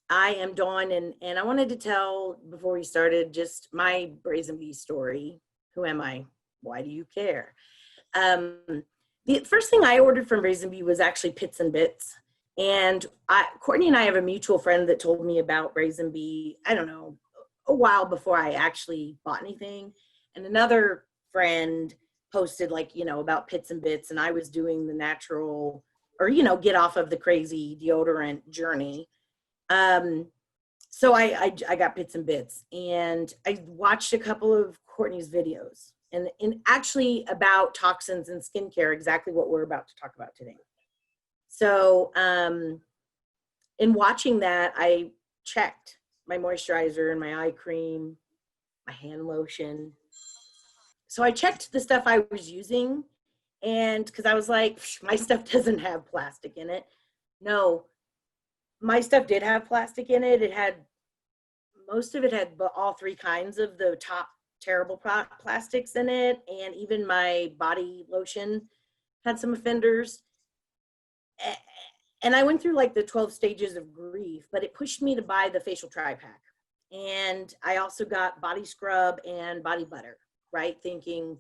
I am Dawn, and I wanted to tell, before we started, just my Brazen Bee story. Who am I? Why do you care? The first thing I ordered from Brazen Bee was actually Pits and Bits. And Courtney and I have a mutual friend that told me about Brazen Bee, I don't know, a while before I actually bought anything. And another friend posted, like, about Pits and Bits, and I was doing the natural, or, get off of the crazy deodorant journey. So I got Pits and Bits, and I watched a couple of Courtney's videos, and actually about toxins and skincare, exactly what we're about to talk about today. So in watching that, I checked my moisturizer and my eye cream, my hand lotion. So I checked the stuff I was using, and because I was like, my stuff doesn't have plastic in it. No, my stuff did have plastic in it. Most of it had all three kinds of the top terrible plastics in it, and even my body lotion had some offenders. And I went through like the 12 stages of grief, but it pushed me to buy the facial tri-pack. And I also got body scrub and body butter, right? Thinking,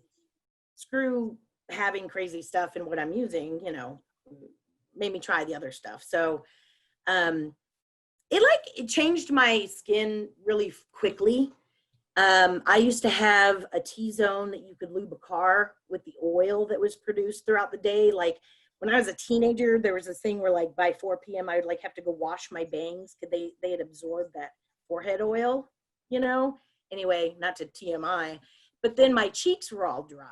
screw having crazy stuff in what I'm using, made me try the other stuff. So it changed my skin really quickly. I used to have a T-zone that you could lube a car with the oil that was produced throughout the day. Like when I was a teenager, there was this thing where like by 4 p.m. I would like have to go wash my bangs because they had absorbed that forehead oil, Anyway, not to TMI, but then my cheeks were all dry.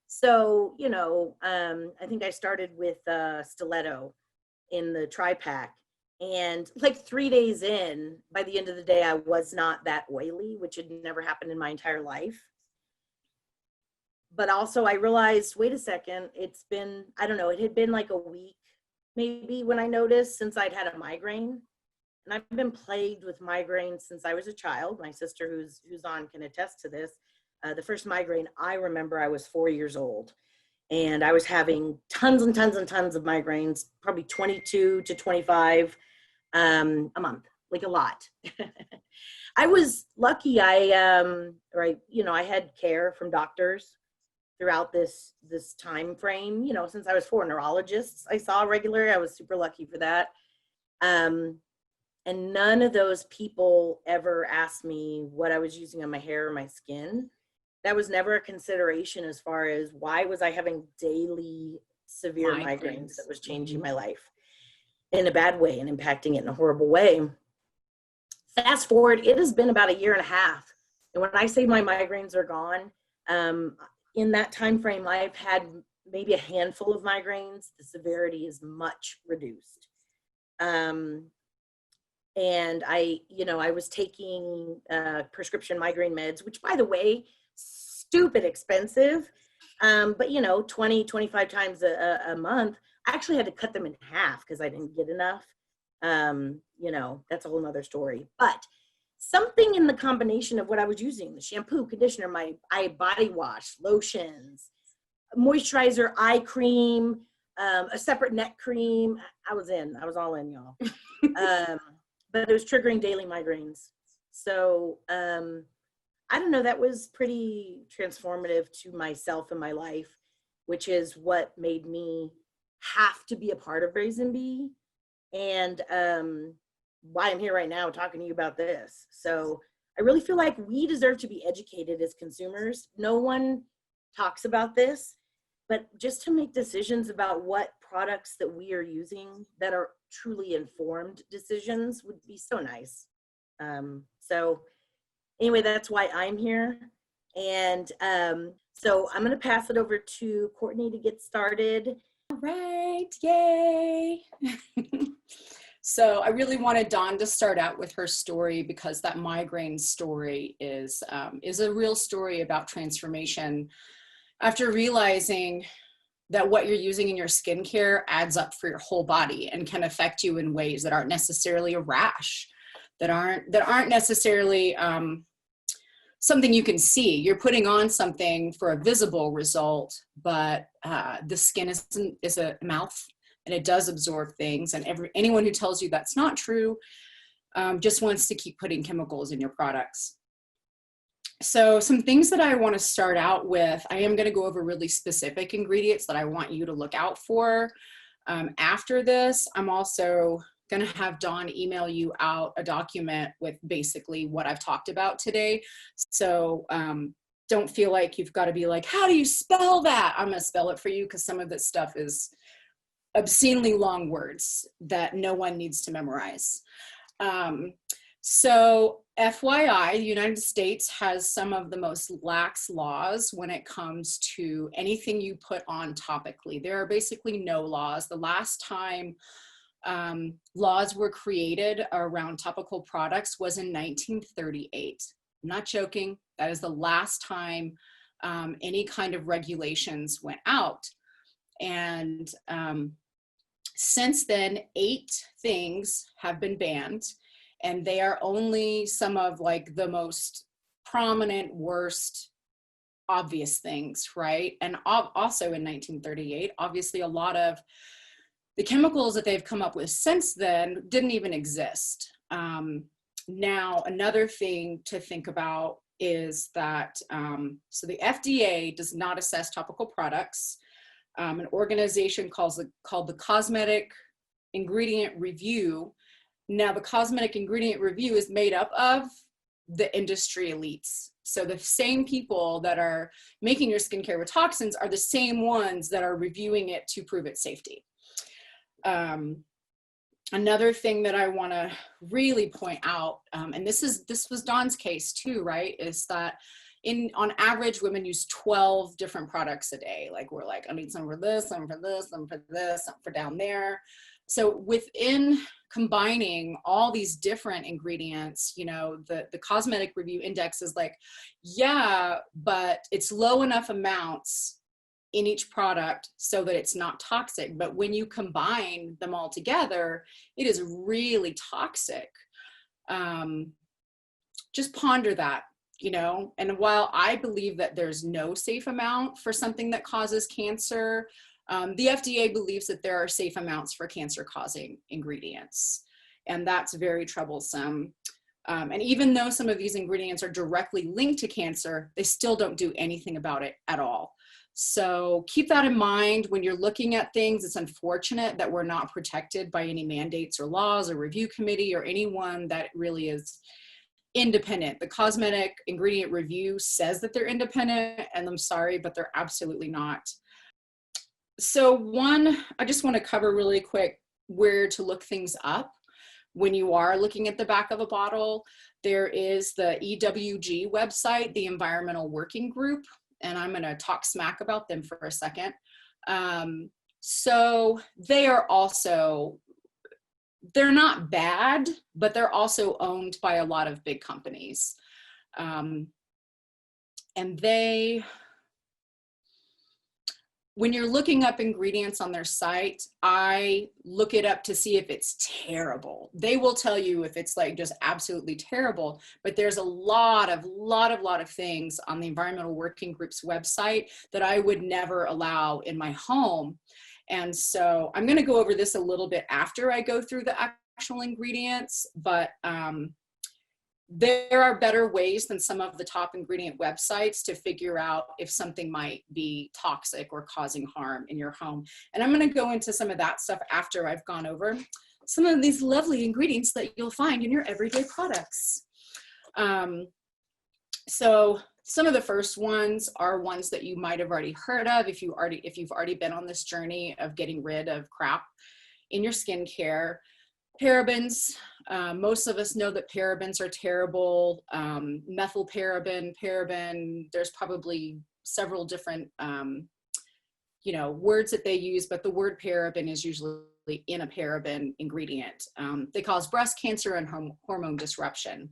So, I think I started with Stiletto in the tri-pack. And like 3 days in, by the end of the day, I was not that oily, which had never happened in my entire life. But also I realized, wait a second, it's been, I don't know, it had been like a week maybe when I noticed, since I'd had a migraine. And I've been plagued with migraines since I was a child. My sister who's on can attest to this. The first migraine I remember, I was 4 years old. And I was having tons and tons and tons of migraines, probably 22 to 25 a month, like a lot. I was lucky. I had care from doctors throughout this time frame. Since I was 4 neurologists I saw regularly, I was super lucky for that. And none of those people ever asked me what I was using on my hair or my skin. That was never a consideration as far as why was I having daily severe migraines that was changing my life in a bad way and impacting it in a horrible way. Fast forward, it has been about 1.5 years. And when I say my migraines are gone, in that time frame, I've had maybe a handful of migraines. The severity is much reduced. And I was taking prescription migraine meds, which, by the way, stupid expensive, but 20, 25 times a month. I actually had to cut them in half because I didn't get enough. That's a whole nother story. But something in the combination of what I was using, the shampoo, conditioner, my body wash, lotions, moisturizer, eye cream, a separate neck cream. I was all in, y'all. But it was triggering daily migraines. So I don't know, that was pretty transformative to myself and my life, which is what made me have to be a part of Brazen Bee, and why I'm here right now talking to you about this. So I really feel like we deserve to be educated as consumers. No one talks about this, but just to make decisions about what products that we are using that are truly informed decisions would be so nice. So anyway, that's why I'm here. And so I'm going to pass it over to Courtney to get started. All right, yay. So I really wanted Dawn to start out with her story because that migraine story is a real story about transformation after realizing that what you're using in your skincare adds up for your whole body and can affect you in ways that aren't necessarily a rash, that aren't necessarily something you can see. You're putting on something for a visible result, but the skin is a mouth, and it does absorb things. And anyone who tells you that's not true just wants to keep putting chemicals in your products. So some things that I want to start out with, I am going to go over really specific ingredients that I want you to look out for. After this, I'm also going to have Dawn email you out a document with basically what I've talked about today. So don't feel like you've got to be like, how do you spell that? I'm going to spell it for you because some of this stuff is obscenely long words that no one needs to memorize. So FYI, the United States has some of the most lax laws when it comes to anything you put on topically. There are basically no laws. The last time laws were created around topical products was in 1938. I'm not joking. That is the last time any kind of regulations went out. And since then, 8 things have been banned. And they are only some of like the most prominent, worst, obvious things, right? And also in 1938, obviously a lot of the chemicals that they've come up with since then didn't even exist. Now, another thing to think about is that, so the FDA does not assess topical products. An organization called the Cosmetic Ingredient Review. Now, the Cosmetic Ingredient Review is made up of the industry elites. So the same people that are making your skincare with toxins are the same ones that are reviewing it to prove its safety. Another thing that I want to really point out, and this was Dawn's case too, right, is that on average, women use 12 different products a day. Like we're like, I need some for this, some for this, some for this, some for down there. So within combining all these different ingredients, you know, the Cosmetic Review Index is like, yeah, but it's low enough amounts in each product so that it's not toxic. But when you combine them all together, it is really toxic. Just ponder that, you know, and while I believe that there's no safe amount for something that causes cancer, the FDA believes that there are safe amounts for cancer-causing ingredients, and that's very troublesome. And even though some of these ingredients are directly linked to cancer, they still don't do anything about it at all. So keep that in mind when you're looking at things. It's unfortunate that we're not protected by any mandates or laws or review committee or anyone that really is independent. The Cosmetic Ingredient Review says that they're independent, and I'm sorry, but they're absolutely not. So I just want to cover really quick where to look things up when you are looking at the back of a bottle. There is the EWG website, the Environmental Working Group, and I'm going to talk smack about them for a second. So they are also, they're not bad, but they're also owned by a lot of big companies. And when you're looking up ingredients on their site, I look it up to see if it's terrible. They will tell you if it's like just absolutely terrible, but there's a lot of things on the Environmental Working Group's website that I would never allow in my home. And so I'm going to go over this a little bit after I go through the actual ingredients, but there are better ways than some of the top ingredient websites to figure out if something might be toxic or causing harm in your home. And I'm going to go into some of that stuff after I've gone over some of these lovely ingredients that you'll find in your everyday products. So some of the first ones are ones that you might have already heard of if you've already been on this journey of getting rid of crap in your skincare. Parabens. Most of us know that parabens are terrible. Methylparaben, there's probably several different, words that they use, but the word paraben is usually in a paraben ingredient. They cause breast cancer and hormone disruption.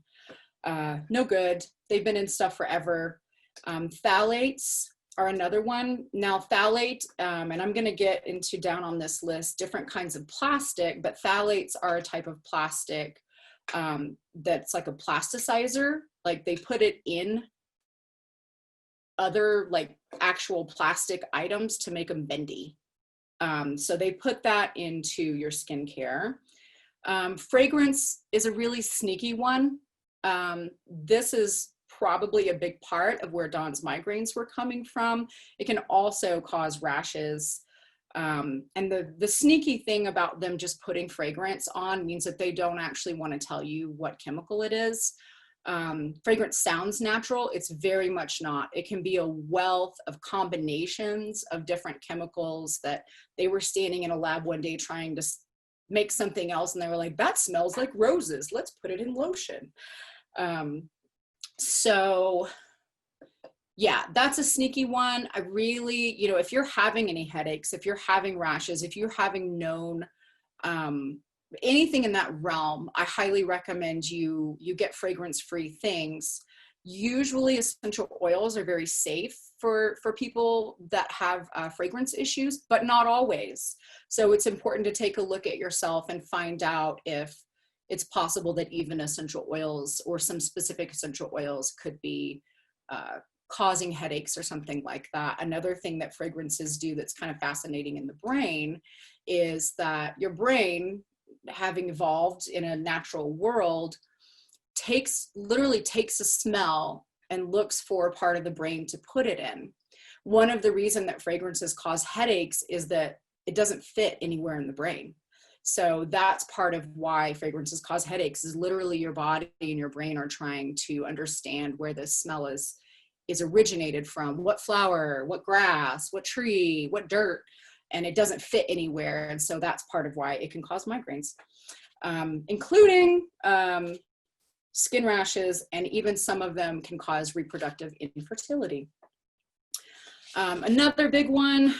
No good. They've been in stuff forever. Phthalates are another one. Now phthalate, and I'm going to get into down on this list different kinds of plastic, but phthalates are a type of plastic that's like a plasticizer. Like they put it in other like actual plastic items to make them bendy. So they put that into your skincare. Fragrance is a really sneaky one. This is probably a big part of where Dawn's migraines were coming from. It can also cause rashes. And the sneaky thing about them just putting fragrance on means that they don't actually want to tell you what chemical it is. Fragrance sounds natural. It's very much not. It can be a wealth of combinations of different chemicals that they were standing in a lab one day trying to make something else, and they were like, that smells like roses. Let's put it in lotion. So yeah, that's a sneaky one. I really, you know, if you're having any headaches, if you're having rashes, if you're having known anything in that realm, I highly recommend you get fragrance-free things. Usually essential oils are very safe for people that have fragrance issues, but not always. So it's important to take a look at yourself and find out if it's possible that even essential oils or some specific essential oils could be causing headaches or something like that. Another thing that fragrances do that's kind of fascinating in the brain is that your brain, having evolved in a natural world, literally takes a smell and looks for a part of the brain to put it in. One of the reasons that fragrances cause headaches is that it doesn't fit anywhere in the brain. So that's part of why fragrances cause headaches, is literally your body and your brain are trying to understand where this smell is originated from, what flower, what grass, what tree, what dirt, and it doesn't fit anywhere. And so that's part of why it can cause migraines, including skin rashes, and even some of them can cause reproductive infertility. Another big one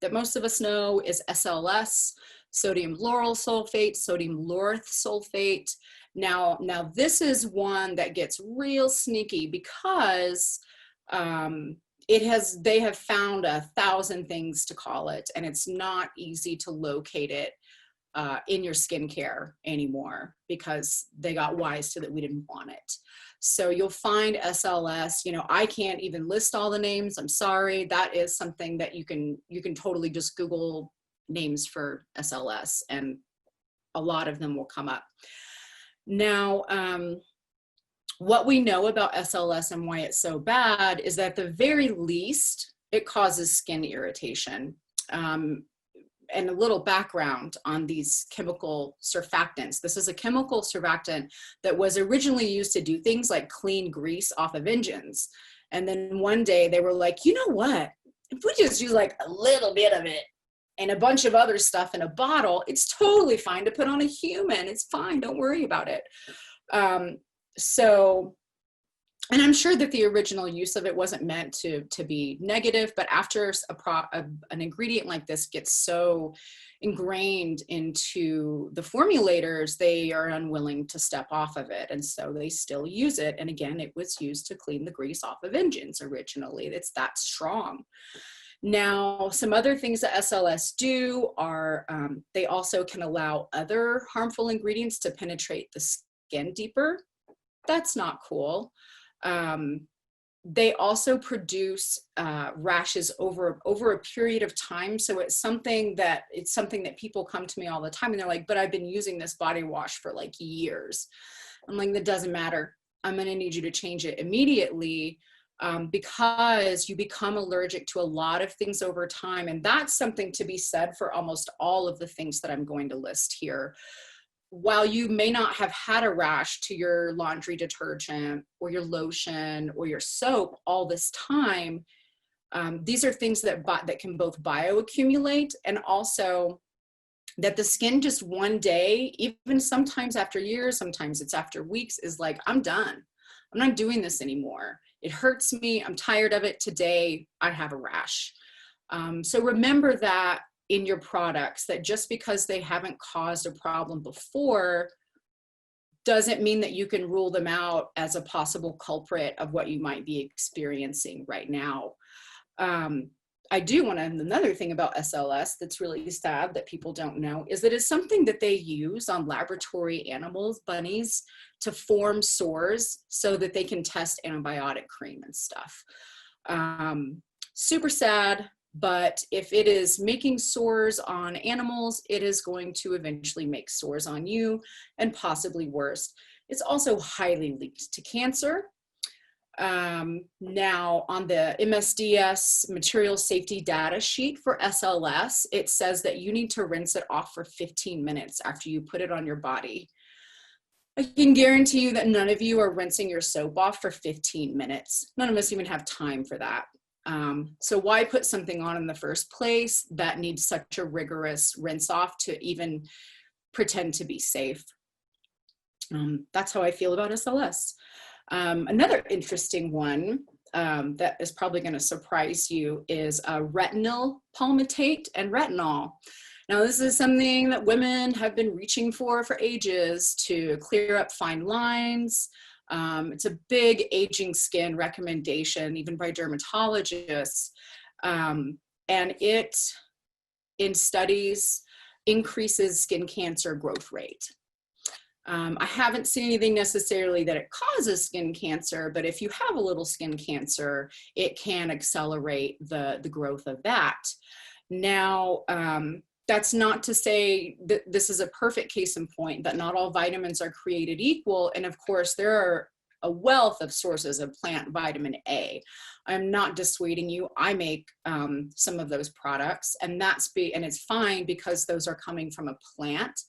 that most of us know is SLS, sodium lauryl sulfate, sodium laureth sulfate. Now this is one that gets real sneaky because they have found 1,000 things to call it, and it's not easy to locate it in your skincare anymore because they got wise to that we didn't want it. So you'll find SLS, you know, I can't even list all the names. I'm sorry. That is something that you can totally just Google names for SLS and a lot of them will come up. Now, what we know about SLS and why it's so bad is that at the very least, it causes skin irritation. And a little background on these chemical surfactants. This is a chemical surfactant that was originally used to do things like clean grease off of engines. And then one day they were like, you know what? If we just use like a little bit of it and a bunch of other stuff in a bottle, it's totally fine to put on a human. It's fine. Don't worry about it. And I'm sure that the original use of it wasn't meant to be negative, but after an ingredient like this gets so ingrained into the formulators, they are unwilling to step off of it. And so they still use it. And again, it was used to clean the grease off of engines originally. It's that strong. Now, some other things that SLS do are they also can allow other harmful ingredients to penetrate the skin deeper. That's not cool. They also produce rashes over a period of time. So it's something that people come to me all the time and they're like, but I've been using this body wash for like years. I'm like, that doesn't matter. I'm going to need you to change it immediately because you become allergic to a lot of things over time. And that's something to be said for almost all of the things that I'm going to list here. While you may not have had a rash to your laundry detergent or your lotion or your soap all this time, these are things that can both bioaccumulate and also that the skin just one day, even sometimes after years, sometimes it's after weeks, is like, I'm done. I'm not doing this anymore. It hurts me. I'm tired of it. Today, I have a rash. So remember that in your products, that just because they haven't caused a problem before doesn't mean that you can rule them out as a possible culprit of what you might be experiencing right now. I do want to, another thing about SLS that's really sad that people don't know is that it's something that they use on laboratory animals, bunnies, to form sores so that they can test antibiotic cream and stuff. Super sad. But if it is making sores on animals, it is going to eventually make sores on you, and possibly worse. It's also highly linked to cancer. Now on the MSDS material safety data sheet for SLS, it says that you need to rinse it off for 15 minutes after you put it on your body. I can guarantee you that none of you are rinsing your soap off for 15 minutes. None of us even have time for that. So why put something on in the first place that needs such a rigorous rinse off to even pretend to be safe? That's how I feel about SLS. Another interesting one that is probably going to surprise you is retinol palmitate and retinol. Now, this is something that women have been reaching for ages to clear up fine lines. It's a big aging skin recommendation, even by dermatologists. And it, in studies, increases skin cancer growth rate. I haven't seen anything necessarily that it causes skin cancer, but if you have a little skin cancer, it can accelerate the growth of that. Now, that's not to say that this is a perfect case in point, that not all vitamins are created equal. And of course, there are a wealth of sources of plant vitamin A. I'm not dissuading you. I make some of those products, and it's fine because those are coming from a plant.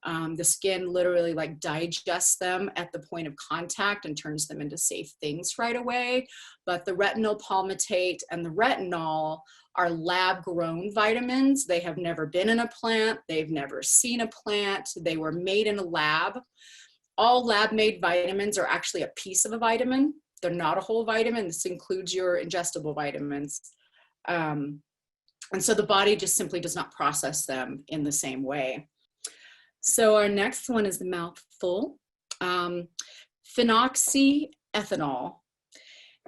The skin literally like digests them at the point of contact and turns them into safe things right away. But the retinol palmitate and the retinol are lab grown vitamins. They have never been in a plant. They've never seen a plant. They were made in a lab. All lab made vitamins are actually a piece of a vitamin. They're not a whole vitamin. This includes your ingestible vitamins. And so the body just simply does not process them in the same way. So our next one is the mouthful, phenoxyethanol.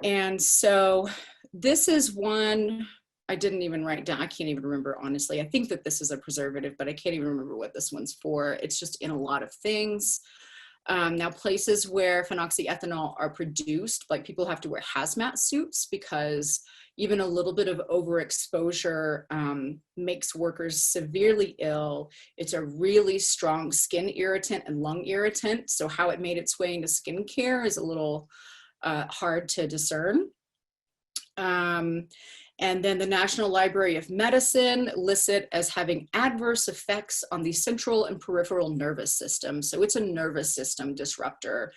And so this is one I didn't even write down. I can't even remember, honestly. I think that this is a preservative, but I can't even remember what this one's for. It's just in a lot of things. Now, places where phenoxyethanol are produced, like people have to wear hazmat suits because even a little bit of overexposure makes workers severely ill. It's a really strong skin irritant and lung irritant. So how it made its way into skincare is a little hard to discern. And then the National Library of Medicine lists it as having adverse effects on the central and peripheral nervous system. So it's a nervous system disruptor.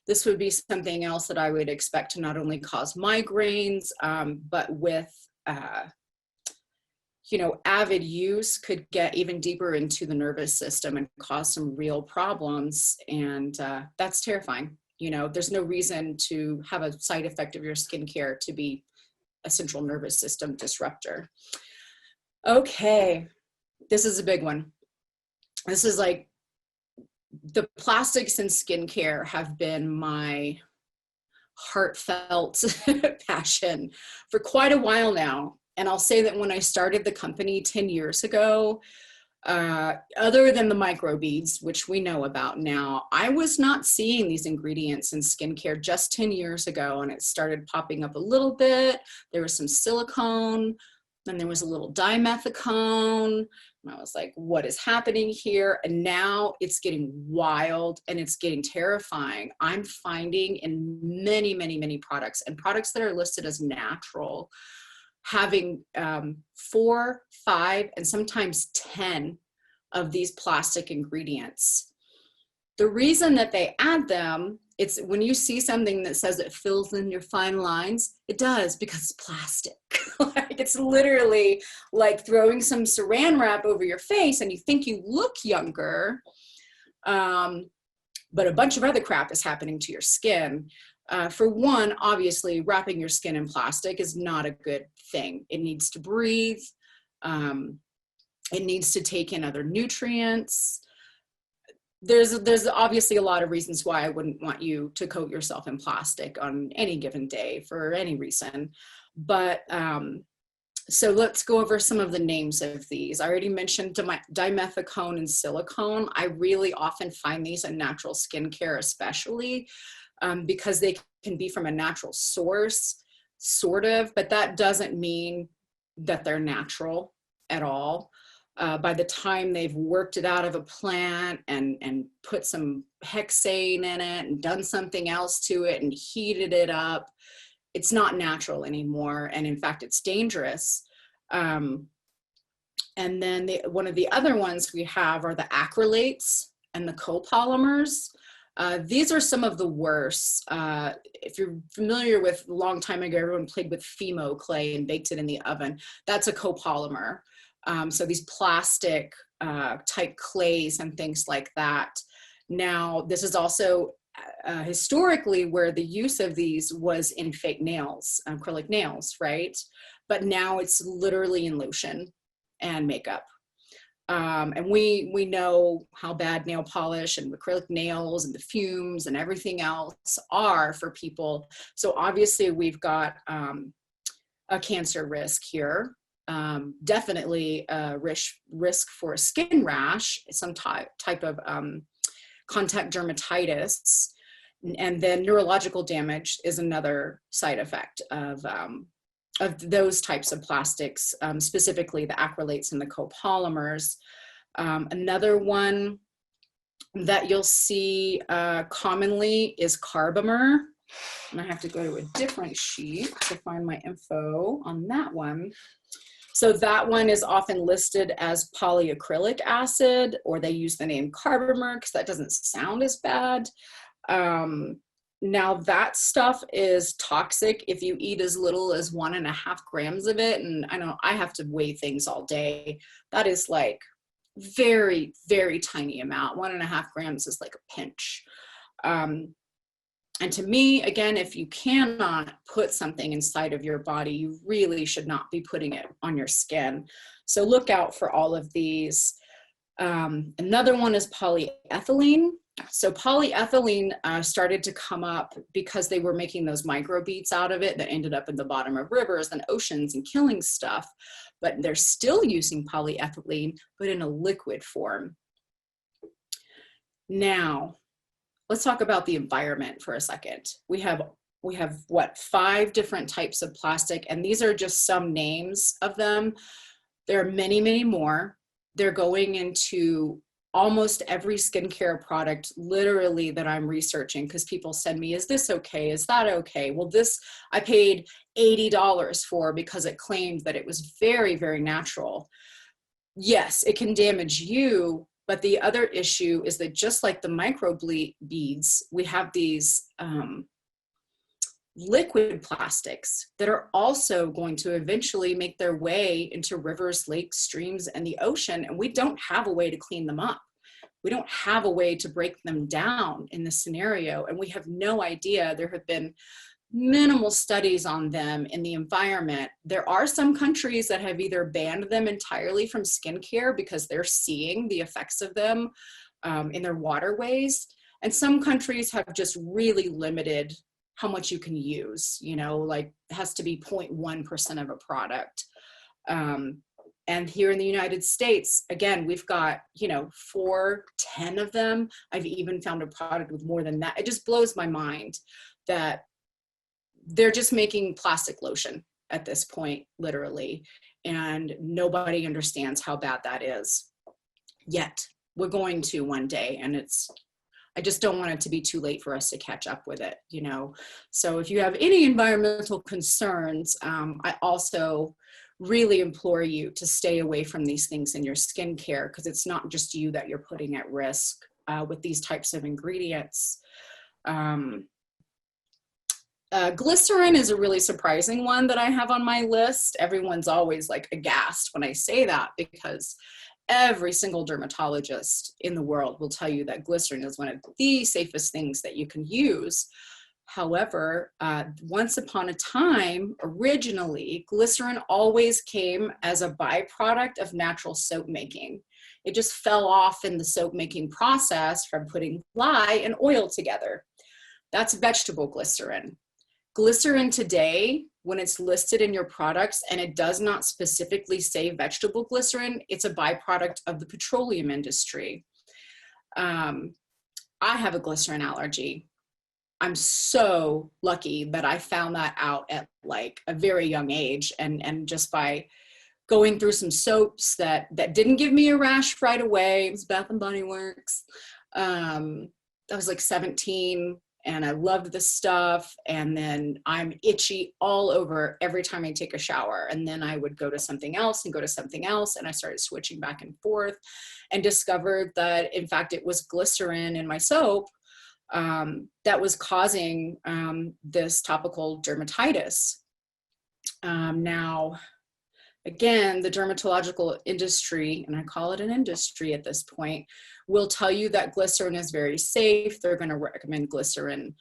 This would be something else that I would expect to not only cause migraines, but with, avid use could get even deeper into the nervous system and cause some real problems. And that's terrifying. There's no reason to have a side effect of your skincare to be a central nervous system disruptor. Okay, this is a big one. This is like, the plastics in skincare have been my heartfelt passion for quite a while now. And I'll say that when I started the company 10 years ago, other than the microbeads, which we know about now, I was not seeing these ingredients in skincare just 10 years ago, and it started popping up a little bit. There was some silicone, then there was a little dimethicone, and I was like, what is happening here? And now it's getting wild and it's getting terrifying. I'm finding in many, many, many products, and products that are listed as natural, having 4, 5, and sometimes 10 of these plastic ingredients. The reason that they add them, it's when you see something that says it fills in your fine lines, it does, because it's plastic. Like, it's literally like throwing some saran wrap over your face and you think you look younger, but a bunch of other crap is happening to your skin. For one, obviously, wrapping your skin in plastic is not a good thing. It needs to breathe. It needs to take in other nutrients. There's obviously a lot of reasons why I wouldn't want you to coat yourself in plastic on any given day for any reason. But so let's go over some of the names of these. I already mentioned dimethicone and silicone. I really often find these in natural skincare, especially because they can be from a natural source, sort of, but that doesn't mean that they're natural at all. By the time they've worked it out of a plant and put some hexane in it and done something else to it and heated it up, it's not natural anymore. And in fact, it's dangerous. And then one of the other ones we have are the acrylates and the copolymers. These are some of the worst. If you're familiar with, a long time ago, everyone played with Fimo clay and baked it in the oven. That's a copolymer. So these plastic type clays and things like that. Now, this is also historically where the use of these was in fake nails, acrylic nails, right? But now it's literally in lotion and makeup. And we know how bad nail polish and acrylic nails and the fumes and everything else are for people. So obviously we've got a cancer risk here. Definitely a risk for a skin rash, some type of contact dermatitis, and then neurological damage is another side effect of those types of plastics, specifically the acrylates and the copolymers. Another one that you'll see commonly is carbomer. And I have to go to a different sheet to find my info on that one. So that one is often listed as polyacrylic acid, or they use the name carbomer because that doesn't sound as bad. Now that stuff is toxic if you eat as little as 1.5 grams of it. And I know I have to weigh things all day. That is like very, very tiny amount. 1.5 grams is like a pinch. And to me, again, if you cannot put something inside of your body, you really should not be putting it on your skin. So look out for all of these. Another one is polyethylene. So polyethylene started to come up because they were making those microbeads out of it that ended up in the bottom of rivers and oceans and killing stuff. But they're still using polyethylene, but in a liquid form. Now, let's talk about the environment for a second. We have what, 5 different types of plastic, and these are just some names of them. There are many, many more. They're going into almost every skincare product, literally, that I'm researching, because people send me, is this okay? Is that okay? Well, this I paid $80 for because it claimed that it was very, very natural. Yes, it can damage you. But the other issue is that just like the microbeads, we have these liquid plastics that are also going to eventually make their way into rivers, lakes, streams, and the ocean. And we don't have a way to clean them up. We don't have a way to break them down in this scenario. And we have no idea. There have been minimal studies on them in the environment. There are some countries that have either banned them entirely from skincare because they're seeing the effects of them in their waterways. And some countries have just really limited how much you can use, you know, like it has to be 0.1% of a product. And here in the United States, again, we've got, you know, 4, 10 of them. I've even found a product with more than that. It just blows my mind that they're just making plastic lotion at this point, literally, and nobody understands how bad that is yet. We're going to one day, and I just don't want it to be too late for us to catch up with it, you know? So if you have any environmental concerns, I also really implore you to stay away from these things in your skincare, because it's not just you that you're putting at risk with these types of ingredients. Glycerin is a really surprising one that I have on my list. Everyone's always like aghast when I say that, because every single dermatologist in the world will tell you that glycerin is one of the safest things that you can use. However, once upon a time, originally, glycerin always came as a byproduct of natural soap making. It just fell off in the soap making process from putting lye and oil together. That's vegetable glycerin. Glycerin today, when it's listed in your products and it does not specifically say vegetable glycerin, it's a byproduct of the petroleum industry. I have a glycerin allergy. I'm so lucky that I found that out at like a very young age, and just by going through some soaps that didn't give me a rash right away. It was Bath and Body Works. I was like 17 and I loved the stuff. And then I'm itchy all over every time I take a shower. And then I would go to something else and go to something else. And I started switching back and forth and discovered that, in fact, it was glycerin in my soap that was causing this topical dermatitis. Now, again, the dermatological industry, and I call it an industry at this point, will tell you that glycerin is very safe. They're going to recommend glycerin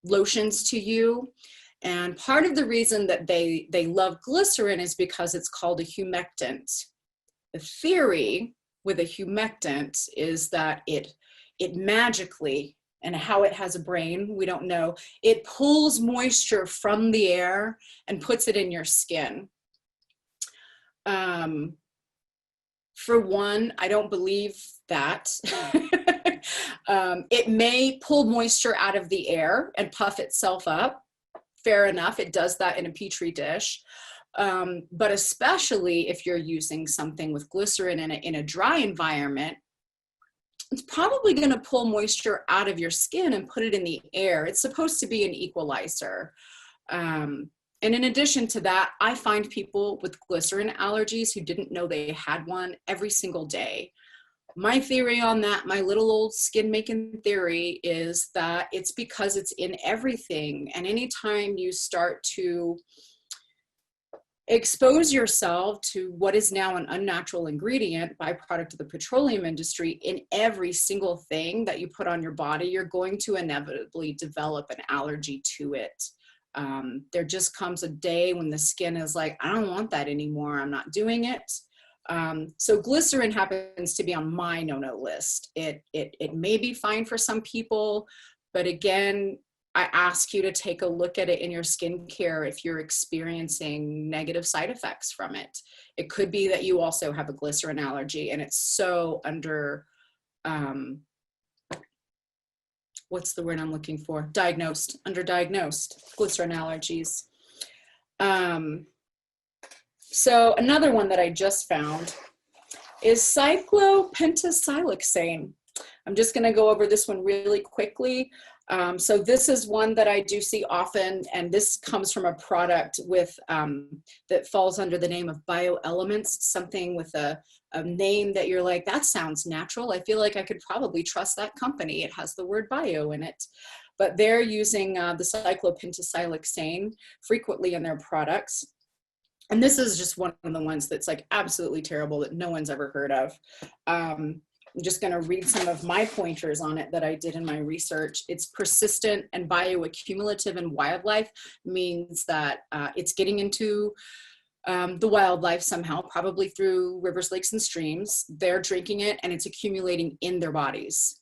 lotions to you. And part of the reason that they love glycerin is because it's called a humectant. The theory with a humectant is that it magically, and how it has a brain, we don't know, it pulls moisture from the air and puts it in your skin. For one, I don't believe that. It may pull moisture out of the air and puff itself up. Fair enough, it does that in a petri dish. But especially if you're using something with glycerin in a dry environment, it's probably going to pull moisture out of your skin and put it in the air. It's supposed to be an equalizer. And in addition to that, I find people with glycerin allergies who didn't know they had one every single day. My theory on that, my little old skin making theory, is that it's because it's in everything. And anytime you start to expose yourself to what is now an unnatural ingredient, byproduct of the petroleum industry, in every single thing that you put on your body, you're going to inevitably develop an allergy to it. There just comes a day when the skin is like, I don't want that anymore. I'm not doing it. So glycerin happens to be on my no-no list. It may be fine for some people, but again, I ask you to take a look at it in your skincare if you're experiencing negative side effects from it. It could be that you also have a glycerin allergy and it's so what's the word I'm looking for? Underdiagnosed glycerin allergies. So another one that I just found is cyclopentasiloxane. I'm just going to go over this one really quickly. So this is one that I do see often, and this comes from a product with that falls under the name of BioElements, something with a name that you're like, that sounds natural. I feel like I could probably trust that company. It has the word bio in it. But they're using the cyclopentasiloxane frequently in their products. And this is just one of the ones that's like absolutely terrible that no one's ever heard of. I'm just going to read some of my pointers on it that I did in my research. It's persistent and bioaccumulative in wildlife, means that it's getting into the wildlife somehow, probably through rivers, lakes, and streams. They're drinking it and it's accumulating in their bodies.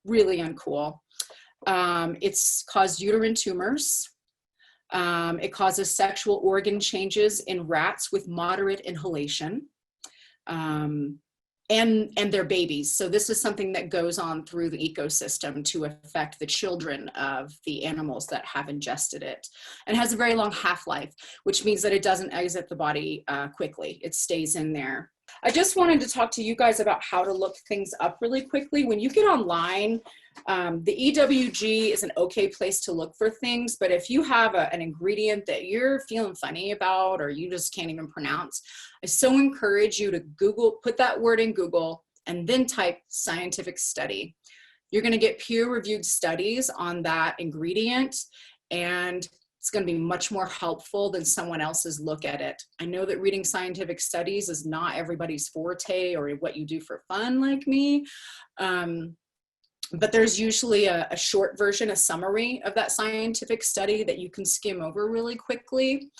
Really uncool. It's caused uterine tumors. It causes sexual organ changes in rats with moderate inhalation. And their babies. So this is something that goes on through the ecosystem to affect the children of the animals that have ingested it, and has a very long half-life, which means that it doesn't exit the body quickly. It stays in there. I just wanted to talk to you guys about how to look things up really quickly. When you get online, the EWG is an okay place to look for things, but if you have an ingredient that you're feeling funny about or you just can't even pronounce, I so encourage you to Google, put that word in Google, and then type scientific study. You're going to get peer-reviewed studies on that ingredient, and it's going to be much more helpful than someone else's look at it. I know that reading scientific studies is not everybody's forte or what you do for fun like me. But there's usually a short version, a summary of that scientific study that you can skim over really quickly.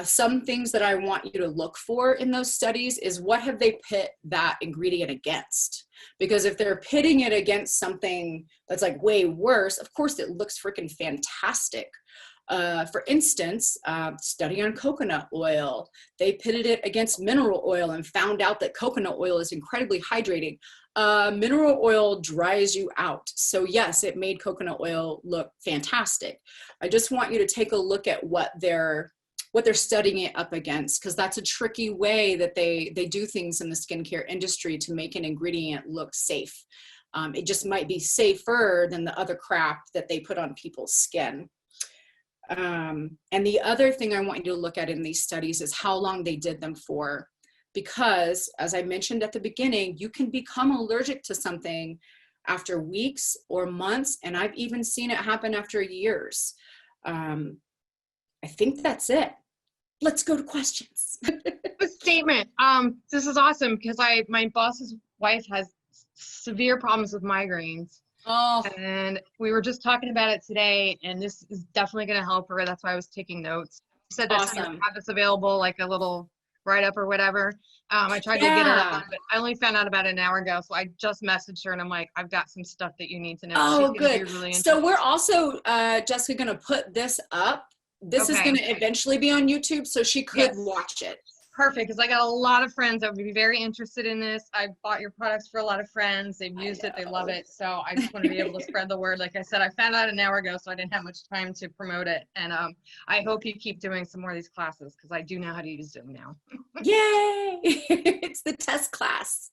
Some things that I want you to look for in those studies is what have they pit that ingredient against? Because if they're pitting it against something that's like way worse, of course it looks freaking fantastic. For instance, study on coconut oil. They pitted it against mineral oil and found out that coconut oil is incredibly hydrating. Mineral oil dries you out. So yes, it made coconut oil look fantastic. I just want you to take a look at what their what they're studying it up against, because that's a tricky way that they do things in the skincare industry to make an ingredient look safe. It just might be safer than the other crap that they put on people's skin. And the other thing I want you to look at in these studies is how long they did them for. Because, as I mentioned at the beginning, you can become allergic to something after weeks or months, and I've even seen it happen after years. I think that's it. Let's go to questions. A statement. This is awesome because my boss's wife has severe problems with migraines. Oh, And we were just talking about it today, and this is definitely going to help her. That's why I was taking notes. She said that she awesome. have this available, like a little write-up or whatever. I tried to get it on, but I only found out about it an hour ago. So I just messaged her and I'm like, I've got some stuff that you need to know. Oh, She's gonna good. be really So interested. we're also, Jessica, going to put this up. This is Okay. going to eventually be on YouTube, so she could Yes. watch it. Perfect, because I got a lot of friends that would be very interested in this. I bought your products for a lot of friends. They've used it. They love it. So I just want to be able to spread the word. Like I said, I found out an hour ago, so I didn't have much time to promote it. And I hope you keep doing some more of these classes because I do know how to use Zoom now. Yay! It's the test class.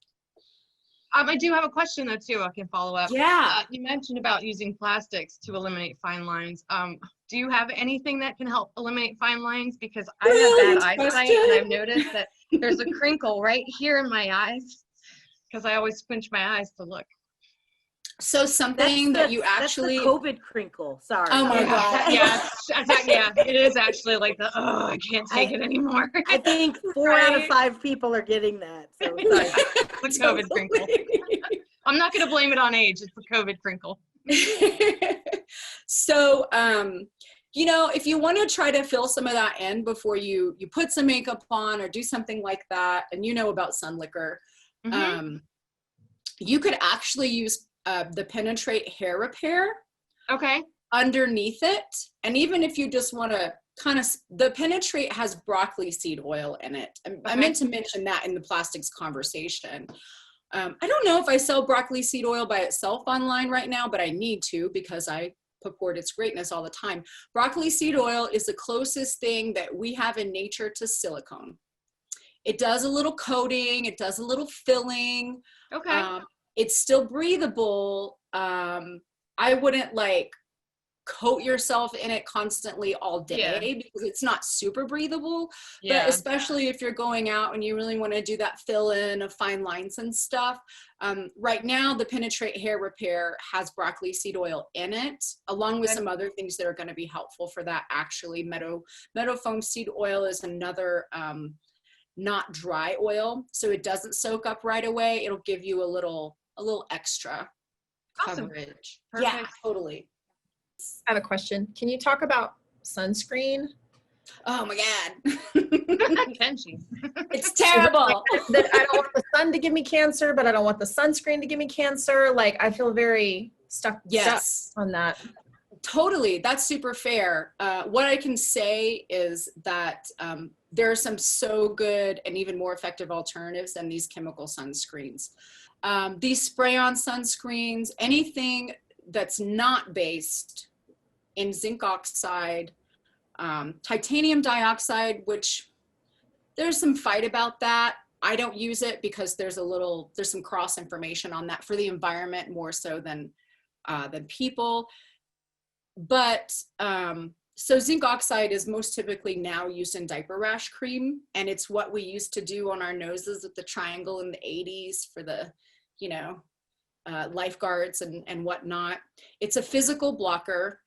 I do have a question though too. I can follow up. Yeah. You mentioned about using plastics to eliminate fine lines. Do you have anything that can help eliminate fine lines? Because I have bad eyesight and I've noticed that there's a crinkle right here in my eyes because I always squinch my eyes to look. So something that you That's actually. the COVID crinkle. Sorry. Oh my God. Yeah, yeah, it is actually like the, oh, I can't take it anymore. I think 4 out of 5 people are getting that. So It's a COVID crinkle. I'm not going to blame it on age. It's a COVID crinkle. So, you know, if you want to try to fill some of that in before you put some makeup on or do something like that, and you know about sun liquor, you could actually use the Penetrate hair repair Okay. underneath it. And even if you just want to kind of, the Penetrate has broccoli seed oil in it. I meant to mention that in the plastics conversation. I don't know if I sell broccoli seed oil by itself online right now, but I need to because I purport its greatness all the time. Broccoli seed oil is the closest thing that we have in nature to silicone. It does a little coating, it does a little filling. Okay. It's still breathable. I wouldn't like coat yourself in it constantly all day because it's not super breathable. Yeah. But especially if you're going out and you really want to do that fill in of fine lines and stuff. Right now, the Penetrate hair repair has broccoli seed oil in it, along with some other things that are going to be helpful for that. Actually, meadow foam seed oil is another not dry oil, so it doesn't soak up right away. It'll give you a little extra coverage. Perfect. Yeah, totally. I have a question. Can you talk about sunscreen? Oh my God. Can she? It's terrible. That I don't want the sun to give me cancer, but I don't want the sunscreen to give me cancer. Like I feel very stuck on that. Totally. That's super fair. What I can say is that there are some so good and even more effective alternatives than these chemical sunscreens. These spray-on sunscreens, anything that's not based in zinc oxide, titanium dioxide, which there's some fight about that. I don't use it because there's some cross information on that for the environment more so than people. But so zinc oxide is most typically now used in diaper rash cream, and it's what we used to do on our noses with the triangle in the 80s for the, you know, lifeguards and whatnot. It's a physical blocker.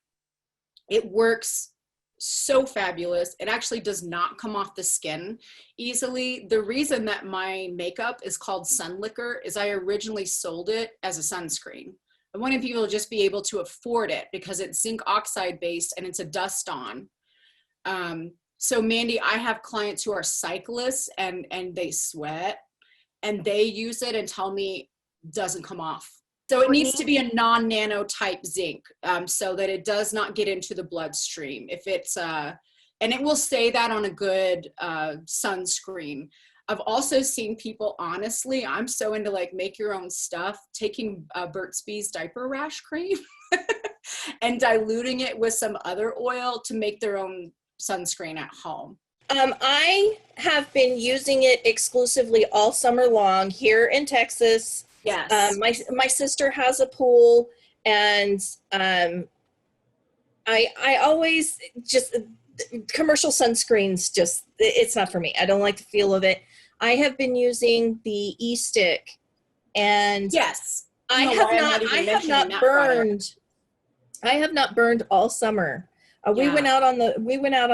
It works so fabulous. It actually does not come off the skin easily. The reason that my makeup is called Sun Liquor is I originally sold it as a sunscreen. I wanted people to just be able to afford it because it's zinc oxide based and it's a dust on. So Mandy, I have clients who are cyclists and they sweat and they use it and tell me doesn't come off. So it needs to be a non-nano type zinc so that it does not get into the bloodstream. If it's, and it will say that on a good sunscreen. I've also seen people, honestly, I'm so into like make your own stuff, taking Burt's Bees diaper rash cream and diluting it with some other oil to make their own sunscreen at home? I have been using it exclusively all summer long here in Texas. Yes. My sister has a pool, and I always just, commercial sunscreens, just, it's not for me. I don't like the feel of it. I have been using the e-stick, and Yes. I have not burned all summer. We Yeah. went out on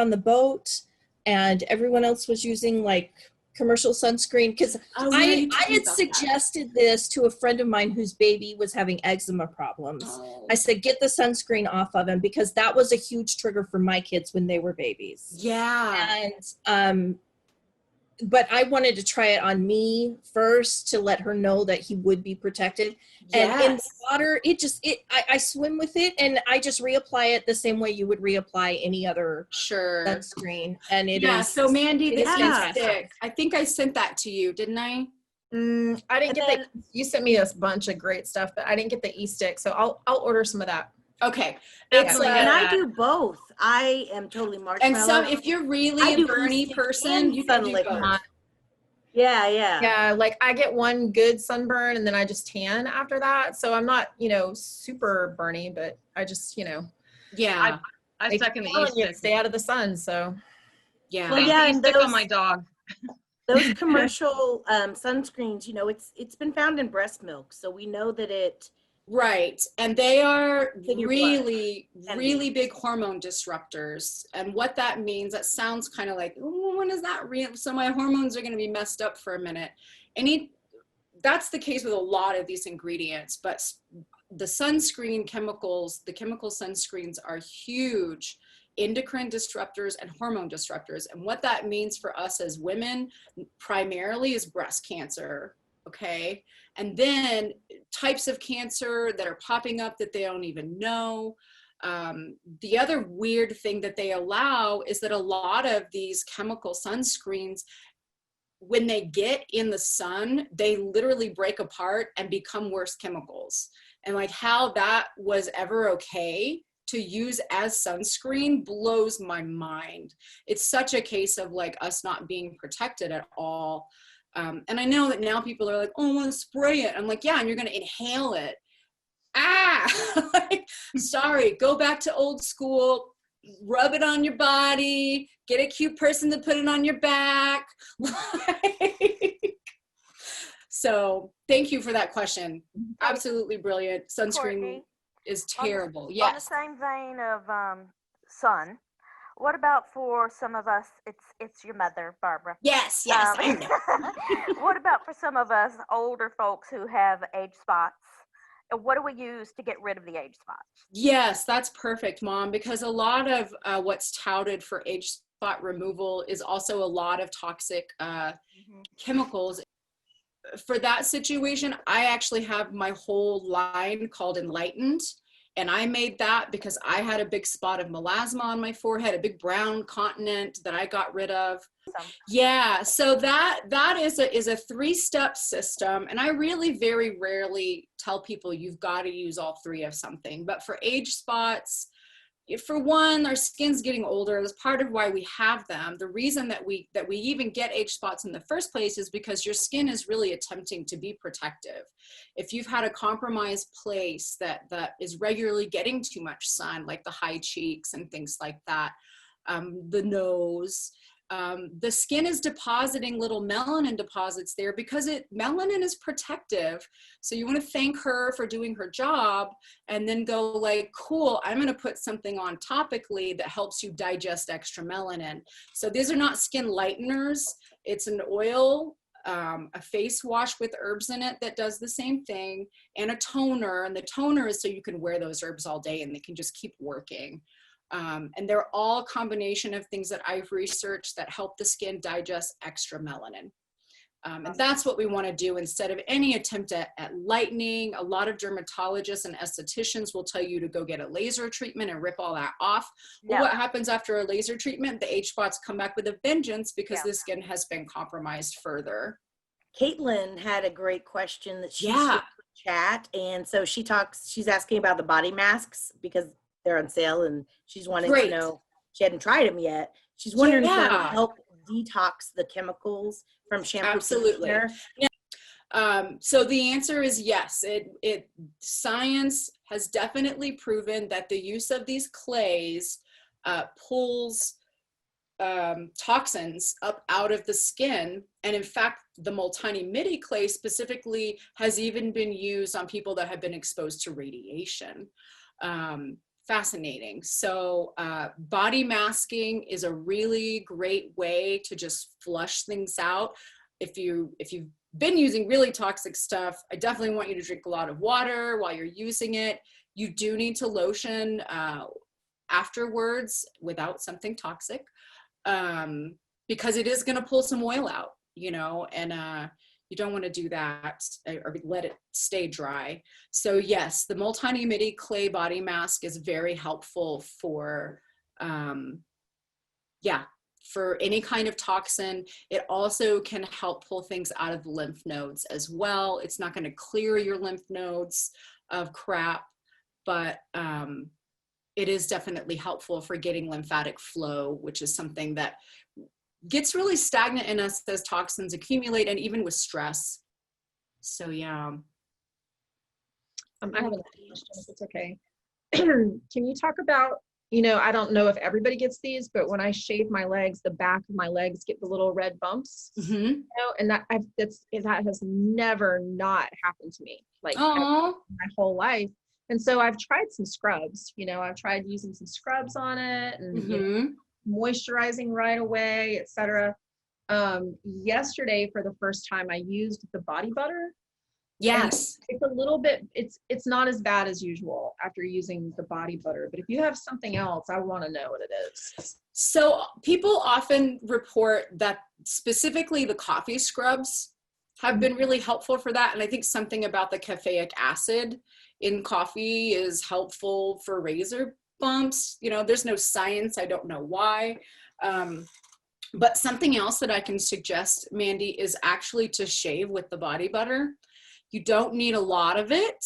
the boat, and everyone else was using like commercial sunscreen, because Oh, yeah, I you told me had about that. suggested this to a friend of mine whose baby was having eczema problems. Oh. I said, get the sunscreen off of him, because that was a huge trigger for my kids when they were babies. Yeah. And but I wanted to try it on me first to let her know that he would be protected. And in the water, I swim with it, and I just reapply it the same way you would reapply any other sunscreen. And it is. So Mandy, the fantastic. e-stick, I think I sent that to you, didn't I? I didn't get you sent me a bunch of great stuff, but I didn't get the e-stick. So I'll order some of that. Okay. And I do both. I am totally marshmallow. And some, if you're really a burny person, you can do both. Yeah. Like I get one good sunburn, and then I just tan after that. So I'm not, super burny, but I just, I second the e-stick. Stay out of the sun. So yeah. Well, yeah, and stick on my dog. Those commercial sunscreens, it's been found in breast milk, so we know that it. Right. And they are really, really big hormone disruptors. And what that means, that sounds kind of like, oh, when is that real? So my hormones are going to be messed up for a minute. That's the case with a lot of these ingredients, but the sunscreen chemicals, the chemical sunscreens are huge endocrine disruptors and hormone disruptors. And what that means for us as women primarily is breast cancer. Okay. And then types of cancer that are popping up that they don't even know. The other weird thing that they allow is that a lot of these chemical sunscreens, when they get in the sun, they literally break apart and become worse chemicals. And like how that was ever okay to use as sunscreen blows my mind. It's such a case of like us not being protected at all. And I know that now people are like, oh, I want to spray it. I'm like, yeah, and you're going to inhale it. Like, sorry, go back to old school, rub it on your body, get a cute person to put it on your back. So thank you for that question. Absolutely brilliant. Sunscreen Courtney, is terrible. On the Yes. same vein of sun, what about for some of us, it's your mother, Barbara. Yes, I know. What about for some of us older folks who have age spots? What do we use to get rid of the age spots? Yes, that's perfect, Mom, because a lot of what's touted for age spot removal is also a lot of toxic chemicals. For that situation, I actually have my whole line called Enlightened. And I made that because I had a big spot of melasma on my forehead, a big brown continent that I got rid of. Yeah, so that is a 3-step system. And I really very rarely tell people you've got to use all 3 of something. But for age spots, for one, our skin's getting older. That's part of why we have them. The reason that we even get age spots in the first place is because your skin is really attempting to be protective. If you've had a compromised place that is regularly getting too much sun, like the high cheeks and things like that, the nose, the skin is depositing little melanin deposits there because melanin is protective. So you want to thank her for doing her job and then go like, cool, I'm going to put something on topically that helps you digest extra melanin. So these are not skin lighteners. It's an oil, a face wash with herbs in it that does the same thing, and a toner. And the toner is so you can wear those herbs all day and they can just keep working. And they're all a combination of things that I've researched that help the skin digest extra melanin. And that's what we want to do instead of any attempt at lightening. A lot of dermatologists and estheticians will tell you to go get a laser treatment and rip all that off. Well, what happens after a laser treatment? The age spots come back with a vengeance because the skin has been compromised further. Caitlin had a great question that she chat. And so she's asking about the body masks because they're on sale, and she's wanting to know. she hadn't tried them yet. She's wondering if that will Yeah. help detox the chemicals from shampoo. Absolutely. conditioner. So the answer is yes. Science has definitely proven that the use of these clays pulls toxins up out of the skin. And in fact, the multinimity clay specifically has even been used on people that have been exposed to radiation. Fascinating. So body masking is a really great way to just flush things out. If you've been using really toxic stuff, I definitely want you to drink a lot of water while you're using it. You do need to lotion afterwards without something toxic, because it is going to pull some oil out, you know, and you don't want to do that or let it stay dry. So yes, the multinimity clay body mask is very helpful for, for any kind of toxin. It also can help pull things out of the lymph nodes as well. It's not going to clear your lymph nodes of crap, but it is definitely helpful for getting lymphatic flow, which is something that gets really stagnant in us as toxins accumulate, and even with stress. So yeah. I have another question, if it's okay. Can you talk about, you know, I don't know if everybody gets these, but when I shave my legs, the back of my legs get the little red bumps. Mm-hmm. You know, and that has never not happened to me, like my whole life. And so I've tried some scrubs. You know, I've tried using some scrubs on it, and you know, moisturizing right away, etc. Yesterday, for the first time, I used the body butter. Yes. And it's a little bit, it's not as bad as usual after using the body butter, but if you have something else, I want to know what it is. So people often report that specifically the coffee scrubs have been really helpful for that. And I think something about the caffeic acid in coffee is helpful for razor bumps. You know, there's no science, I don't know why. But something else that I can suggest, Mandy, is actually to shave with the body butter. You don't need a lot of it.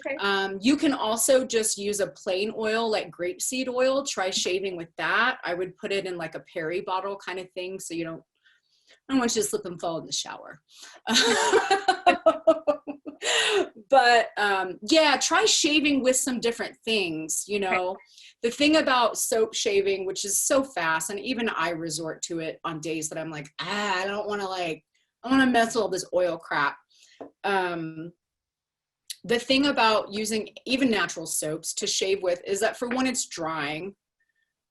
Okay. You can also just use a plain oil like grapeseed oil. Try shaving with that. I would put it in like a peri bottle kind of thing, so I don't want you to slip and fall in the shower. But yeah, try shaving with some different things. You know, okay. The thing about soap shaving, which is so fast, and even I resort to it on days that I'm like, I don't want to mess with all this oil crap. The thing about using even natural soaps to shave with is that, for one, it's drying,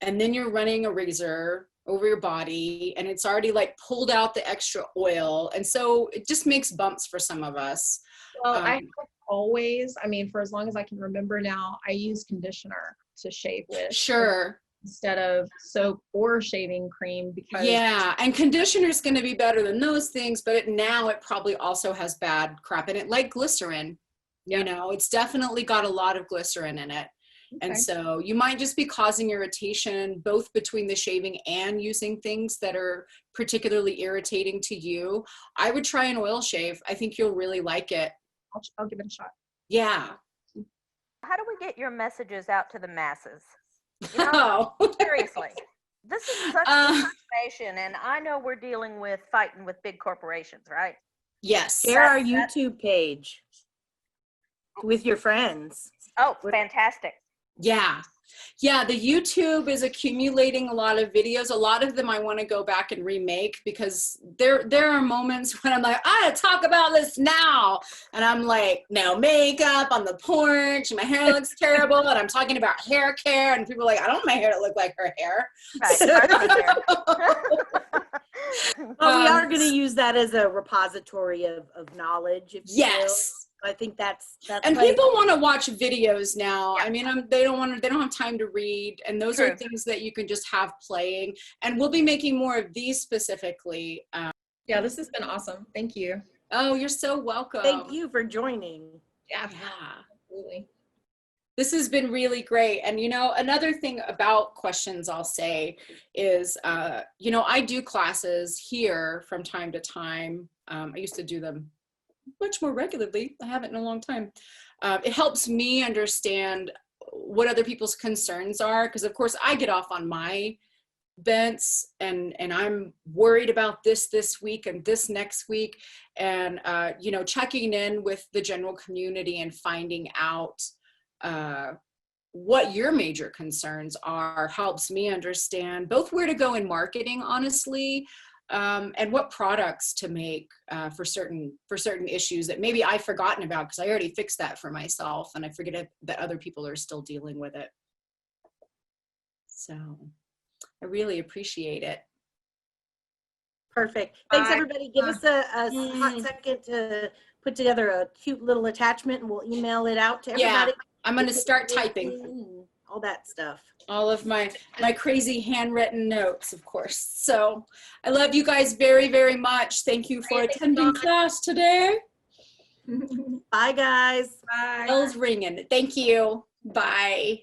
and then you're running a razor over your body and it's already like pulled out the extra oil, and so it just makes bumps for some of us. Well, I have always, I mean, for as long as I can remember now, I use conditioner to shave with. Sure. Instead of soap or shaving cream, because yeah, and conditioner is going to be better than those things, but now it probably also has bad crap in it, like glycerin. Yeah. You know, it's definitely got a lot of glycerin in it. Okay. And so you might just be causing irritation both between the shaving and using things that are particularly irritating to you. I would try an oil shave. I think you'll really like it. I'll give it a shot. Yeah. How do we get your messages out to the masses? You know, seriously, this is such information, and I know we're dealing with fighting with big corporations, right? Yes. Share our YouTube page with your friends. Oh, fantastic. Yeah. Yeah, the YouTube is accumulating a lot of videos. A lot of them I want to go back and remake, because there are moments when I'm like, I gotta talk about this now. And I'm like, no makeup on the porch, my hair looks terrible, and I'm talking about hair care, and people are like, I don't want my hair to look like her hair. Right. Well, we are going to use that as a repository of knowledge. If you will. I think that's and people want to watch videos now. Yeah. I mean, they don't have time to read, and those True. Are things that you can just have playing. And we'll be making more of these specifically. Yeah, this has been awesome. Thank you. Oh, you're so welcome. Thank you for joining. Yeah, absolutely. This has been really great. And, you know, another thing about questions I'll say is, you know, I do classes here from time to time. I used to do them much more regularly. I haven't in a long time. It helps me understand what other people's concerns are, because of course I get off on my bents and I'm worried about this week and this next week, and you know, checking in with the general community and finding out what your major concerns are helps me understand both where to go in marketing, honestly, and what products to make for certain issues that maybe I've forgotten about because I already fixed that for myself and I forget that other people are still dealing with it. So I really appreciate it. Perfect. Thanks, everybody. Give us a hot second to put together a cute little attachment and we'll email it out to everybody. Yeah, I'm going to start typing. All that stuff. All of my crazy handwritten notes, of course. So I love you guys very, very much. Thank you for attending class today. Bye, guys. Bye. Bell's ringing. Thank you. Bye.